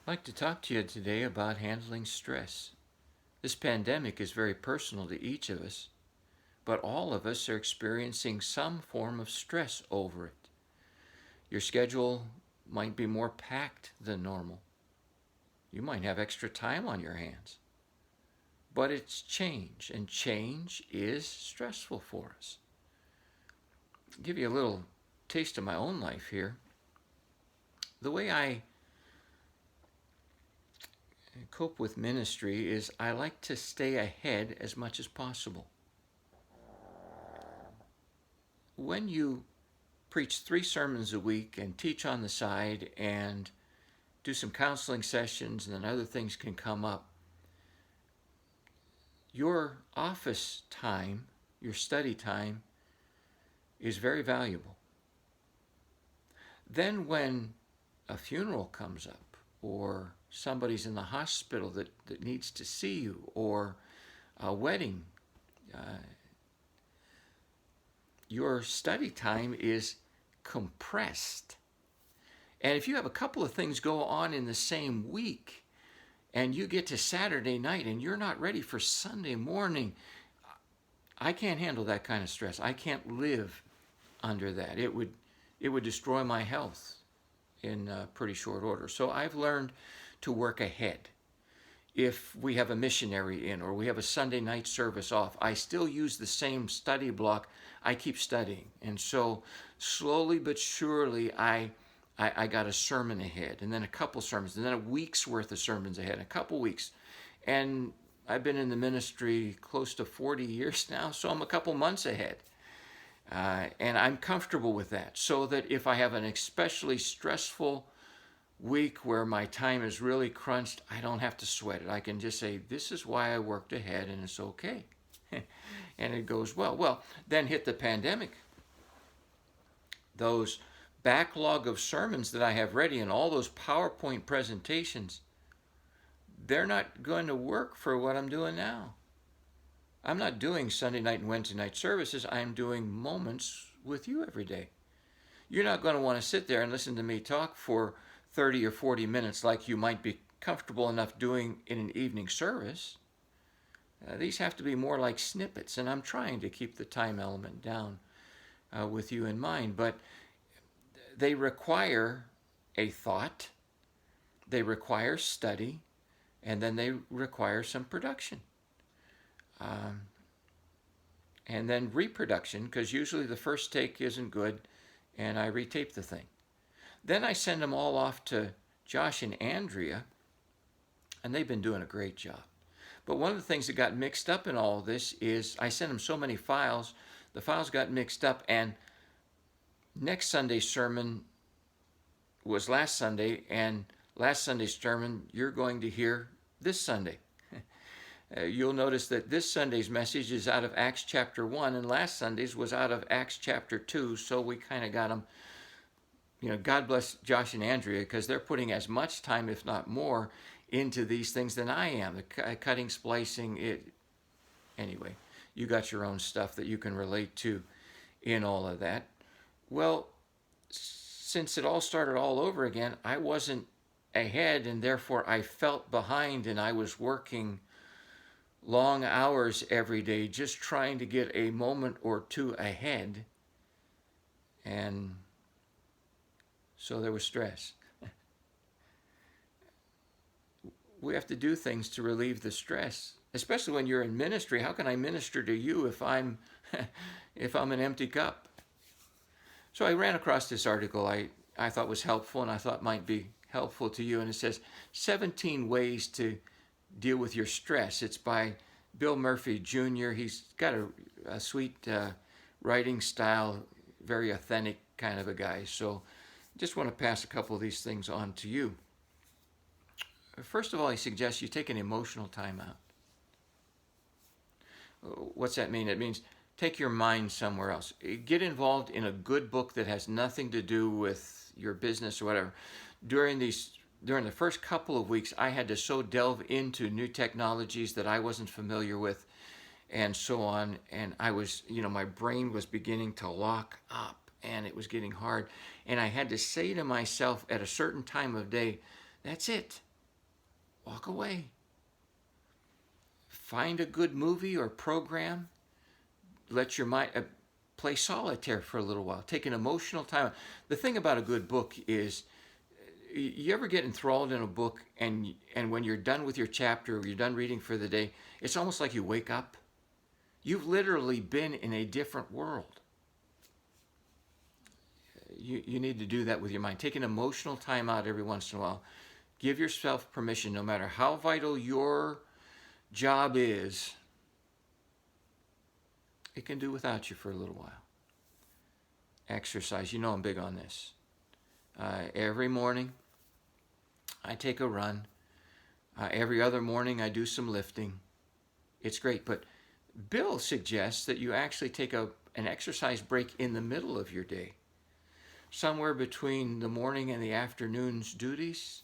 I'd like to talk to you today about handling stress. This pandemic is very personal to each of us, but all of us are experiencing some form of stress over it. Your schedule might be more packed than normal. You might have extra time on your hands. But it's change, and change is stressful for us. I'll give you a little taste of my own life here. The way I cope with ministry is I like to stay ahead as much as possible. When you preach 3 sermons a week and teach on the side and do some counseling sessions and then other things can come up, your office time, your study time, is very valuable. Then when a funeral comes up or somebody's in the hospital that needs to see you or a wedding, your study time is compressed. And if you have a couple of things go on in the same week and you get to Saturday night and you're not ready for Sunday morning, I can't handle that kind of stress. I can't live under that. It would destroy my health in pretty short order. So I've learned to work ahead. If we have a missionary in or we have a Sunday night service off, I still use the same study block. I keep studying. And so slowly but surely I got a sermon ahead and then a couple sermons and then a week's worth of sermons ahead, a couple weeks. And I've been in the ministry close to 40 years now, so I'm a couple months ahead. And I'm comfortable with that, so that if I have an especially stressful week where my time is really crunched, I don't have to sweat it. I can just say, this is why I worked ahead and it's okay. And it goes well. Well, then hit the pandemic. Those backlog of sermons that I have ready and all those PowerPoint presentations, they're not going to work for what I'm doing now. I'm not doing Sunday night and Wednesday night services. I'm doing moments with you every day. You're not going to want to sit there and listen to me talk for 30 or 40 minutes like you might be comfortable enough doing in an evening service. These have to be more like snippets, and I'm trying to keep the time element down with you in mind, but they require a thought, they require study, and then they require some production. And then reproduction, because usually the first take isn't good, and I retape the thing. Then I send them all off to Josh and Andrea, and they've been doing a great job. But one of the things that got mixed up in all of this is I sent them so many files, the files got mixed up, and next Sunday's sermon was last Sunday, and last Sunday's sermon you're going to hear this Sunday. You'll notice that this Sunday's message is out of Acts chapter 1, and last Sunday's was out of Acts chapter 2, so we kind of got them. God bless Josh and Andrea, because they're putting as much time, if not more, into these things than I am. The cutting, splicing, anyway, you got your own stuff that you can relate to in all of that. Well, since it all started all over again, I wasn't ahead, and therefore I felt behind, and I was working long hours every day just trying to get a moment or two ahead. And so there was stress. We have to do things to relieve the stress, especially when you're in ministry. How can I minister to you if I'm an empty cup? So I ran across this article I thought was helpful and I thought might be helpful to you. And it says 17 ways to deal with your stress. It's by Bill Murphy Jr. He's got a sweet writing style, very authentic kind of a guy. So just want to pass a couple of these things on to you. First of all, he suggests you take an emotional time out. What's that mean? It means take your mind somewhere else. Get involved in a good book that has nothing to do with your business or whatever. During the first couple of weeks, I had to so delve into new technologies that I wasn't familiar with and so on. And I was, my brain was beginning to lock up and it was getting hard. And I had to say to myself at a certain time of day, that's it. walk away. Find a good movie or program. Let your mind play solitaire for a little while. Take an emotional time. The thing about a good book is, you ever get enthralled in a book, and when you're done with your chapter, or you're done reading for the day, it's almost like you wake up. You've literally been in a different world. You need to do that with your mind. Take an emotional time out every once in a while. Give yourself permission, no matter how vital your job is, it can do without you for a little while. Exercise. You know I'm big on this. Every morning, I take a run. Every other morning, I do some lifting. It's great. But Bill suggests that you actually take an exercise break in the middle of your day. Somewhere between the morning and the afternoon's duties,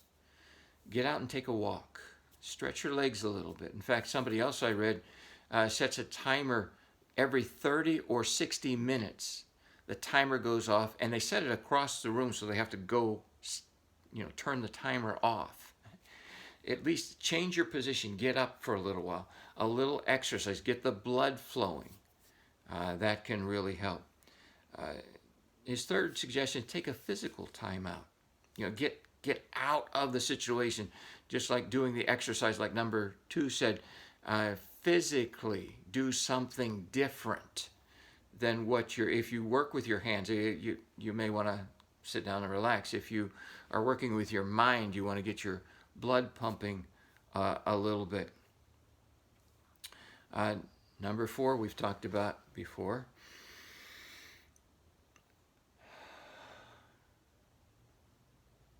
get out and take a walk. Stretch your legs a little bit. In fact, somebody else I read sets a timer every 30 or 60 minutes. The timer goes off, and they set it across the room so they have to go, turn the timer off. At least change your position. Get up for a little while. A little exercise. Get the blood flowing. That can really help. His third suggestion, take a physical time out. Get out of the situation, just like doing the exercise, like number 2 said. Physically do something different than if you work with your hands, you may want to sit down and relax. If you are working with your mind, you want to get your blood pumping a little bit. Number 4, we've talked about before.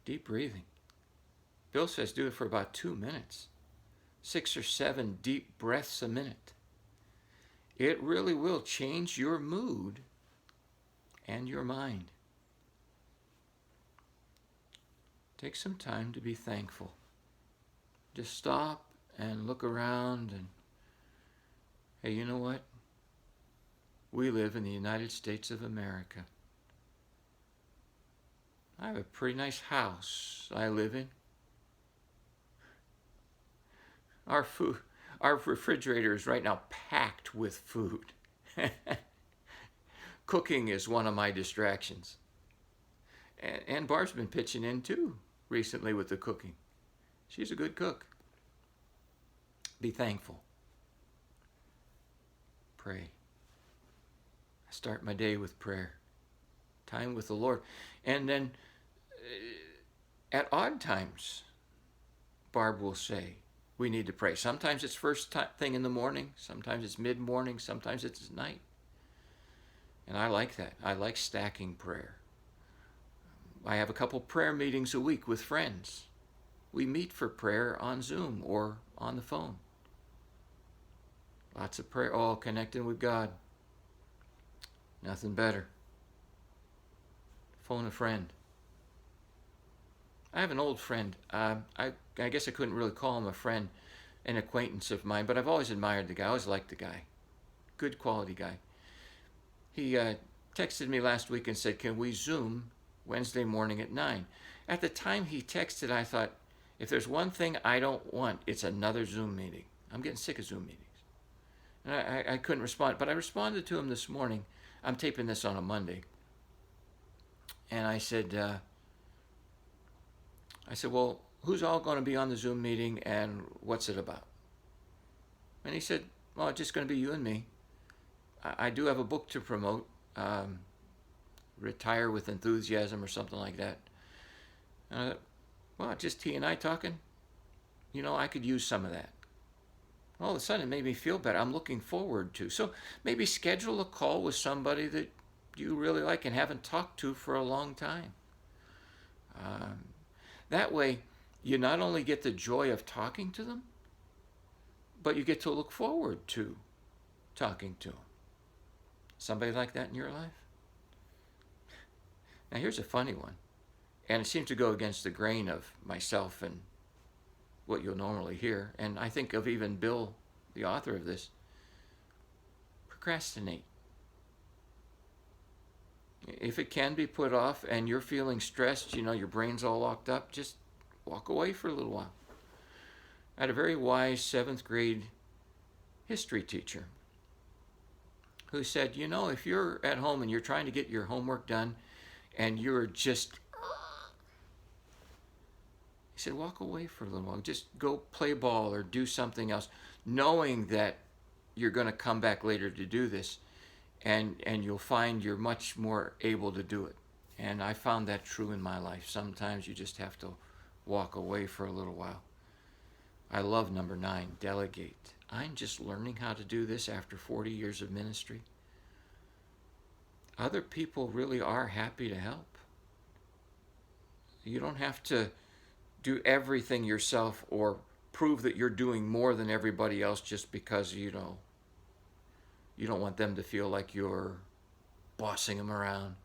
Deep breathing. Bill says do it for about 2 minutes. 6 or 7 deep breaths a minute. It really will change your mood and your mind. Take some time to be thankful. Just stop and look around and, hey, you know what? We live in the United States of America. I have a pretty nice house I live in. Our refrigerator is right now packed with food. Cooking is one of my distractions. And Barb's been pitching in too recently with the cooking. She's a good cook. Be thankful. Pray. I start my day with prayer. Time with the Lord. And then at odd times, Barb will say, we need to pray. Sometimes it's first thing in the morning. Sometimes it's mid-morning. Sometimes it's at night. And I like that. I like stacking prayer. I have a couple prayer meetings a week with friends. We meet for prayer on Zoom or on the phone. Lots of prayer, all connecting with God. Nothing better. Phone a friend. I have an old friend. I guess I couldn't really call him a friend, an acquaintance of mine, but I've always admired the guy. I always liked the guy. Good quality guy. He texted me last week and said, can we Zoom Wednesday morning at 9? At the time he texted, I thought, if there's one thing I don't want, it's another Zoom meeting. I'm getting sick of Zoom meetings. And I couldn't respond, but I responded to him this morning. I'm taping this on a Monday. And I said, well, who's all going to be on the Zoom meeting and what's it about? And he said, well, it's just going to be you and me. I do have a book to promote, Retire with Enthusiasm or something like that. And I thought, well, just he and I talking? I could use some of that. All of a sudden, it made me feel better. I'm looking forward to. So maybe schedule a call with somebody that you really like and haven't talked to for a long time. That way, you not only get the joy of talking to them, but you get to look forward to talking to them. Somebody like that in your life? Now, here's a funny one. And it seems to go against the grain of myself and what you'll normally hear. And I think of even Bill, the author of this. Procrastinate. If it can be put off and you're feeling stressed, your brain's all locked up, just walk away for a little while. I had a very wise 7th grade history teacher who said, you know, if you're at home and you're trying to get your homework done and you're just, he said, walk away for a little while. Just go play ball or do something else, knowing that you're going to come back later to do this, and you'll find you're much more able to do it. And I found that true in my life. Sometimes you just have to walk away for a little while. I love number 9, delegate. I'm just learning how to do this after 40 years of ministry. Other people really are happy to help. You don't have to do everything yourself or prove that you're doing more than everybody else just because, you don't want them to feel like you're bossing them around.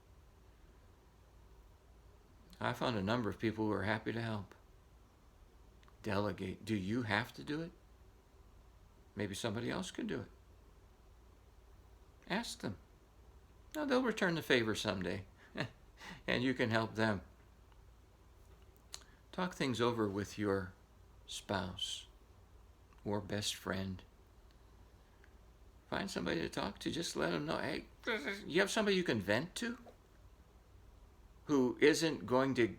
I found a number of people who are happy to help. Delegate. Do you have to do it? Maybe somebody else can do it. Ask them. No, they'll return the favor someday, and you can help them. Talk things over with your spouse or best friend. Find somebody to talk to. Just let them know, hey, you have somebody you can vent to who isn't going to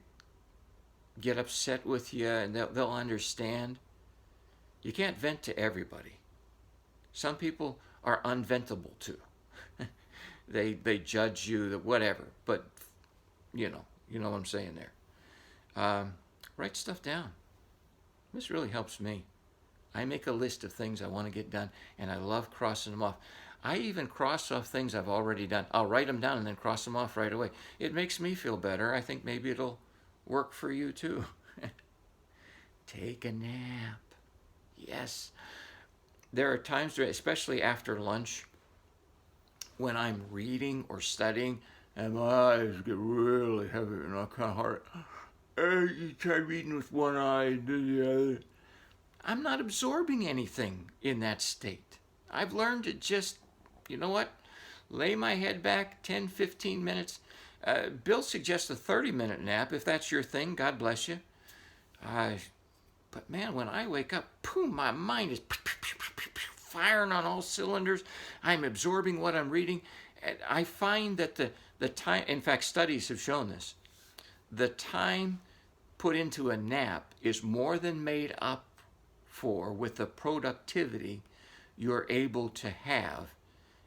get upset with you, and they'll understand. You can't vent to everybody. Some people are unventable too. They judge you, whatever. But you know what I'm saying there. Write stuff down. This really helps me. I make a list of things I want to get done, and I love crossing them off. I even cross off things I've already done. I'll write them down and then cross them off right away. It makes me feel better. I think maybe it'll work for you too. Take a nap. Yes. There are times, especially after lunch, when I'm reading or studying, and my eyes get really heavy and I kind of hard. You try reading with one eye and do the other. I'm not absorbing anything in that state. I've learned to just, you know what, lay my head back 10, 15 minutes. Bill suggests a 30-minute nap. If that's your thing, God bless you. But man, when I wake up, boom, my mind is firing on all cylinders. I'm absorbing what I'm reading. And I find that the time, in fact, studies have shown this, the time put into a nap is more than made up for with the productivity you're able to have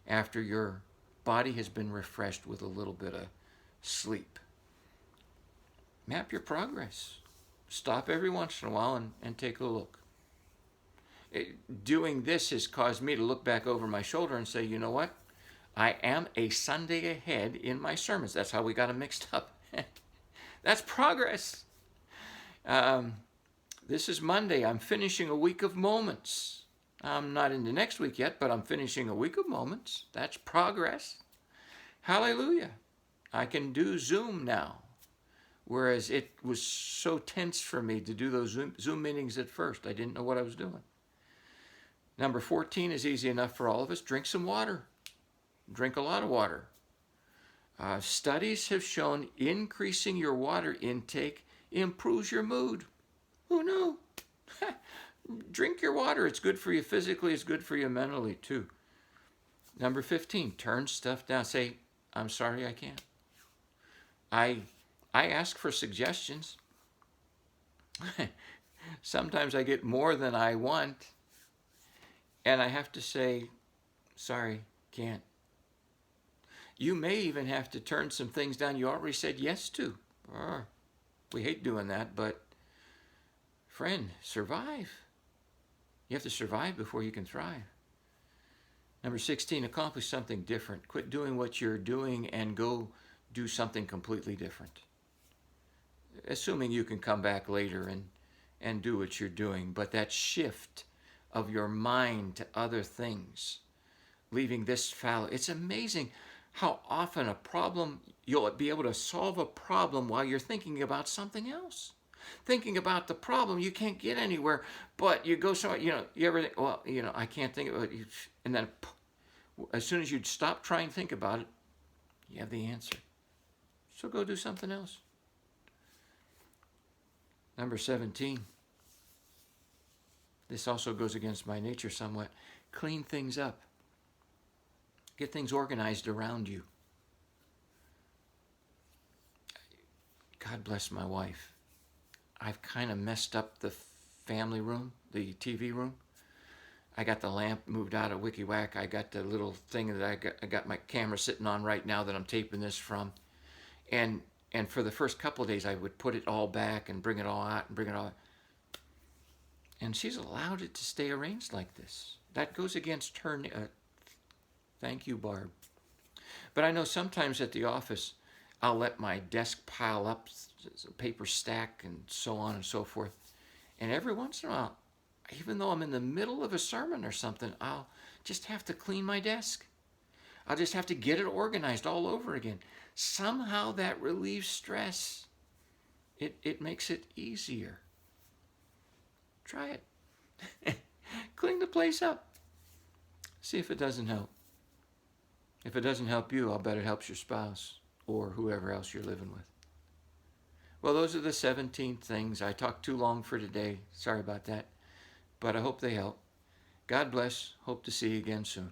after your body has been refreshed with a little bit of sleep. Map your progress. Stop every once in a while and take a look. Doing this has caused me to look back over my shoulder and say, you know what? I am a Sunday ahead in my sermons. That's how we got them mixed up. That's progress. This is Monday. I'm finishing a week of moments. I'm not into next week yet, but I'm finishing a week of moments. That's progress. Hallelujah. I can do Zoom now, whereas it was so tense for me to do those Zoom meetings at first. I didn't know what I was doing. Number 14 is easy enough for all of us. Drink some water. Drink a lot of water. Studies have shown increasing your water intake improves your mood. Who knew? Drink your water. It's good for you physically. It's good for you mentally too. Number 15, turn stuff down. Say, I'm sorry, I can't. I ask for suggestions. Sometimes I get more than I want, and I have to say, sorry, can't. You may even have to turn some things down you already said yes to. We hate doing that, but friend, survive. You have to survive before you can thrive. Number 16, accomplish something different. Quit doing what you're doing and go do something completely different. Assuming you can come back later and do what you're doing, but that shift of your mind to other things, leaving this fallow. It's amazing how often you'll be able to solve a problem while you're thinking about something else. Thinking about the problem, you can't get anywhere, but you go somewhere, you ever think, well, I can't think of it, and then as soon as you stop trying to think about it, you have the answer. So go do something else. Number 17, This also goes against my nature somewhat. Clean things up. Get things organized around you. God bless my wife. I've kind of messed up the family room, the TV room. I got the lamp moved out of WikiWhack. I got the little thing that I got my camera sitting on right now that I'm taping this from. And for the first couple of days, I would put it all back and bring it all out and bring it all. And she's allowed it to stay arranged like this. That goes against her. Thank you, Barb. But I know sometimes at the office, I'll let my desk pile up, paper stack, and so on and so forth. And every once in a while, even though I'm in the middle of a sermon or something, I'll just have to clean my desk. I'll just have to get it organized all over again. Somehow that relieves stress. It makes it easier. Try it. Clean the place up. See if it doesn't help. If it doesn't help you, I'll bet it helps your spouse or whoever else you're living with. Well, those are the 17 things. I talked too long for today. Sorry about that. But I hope they help. God bless. Hope to see you again soon.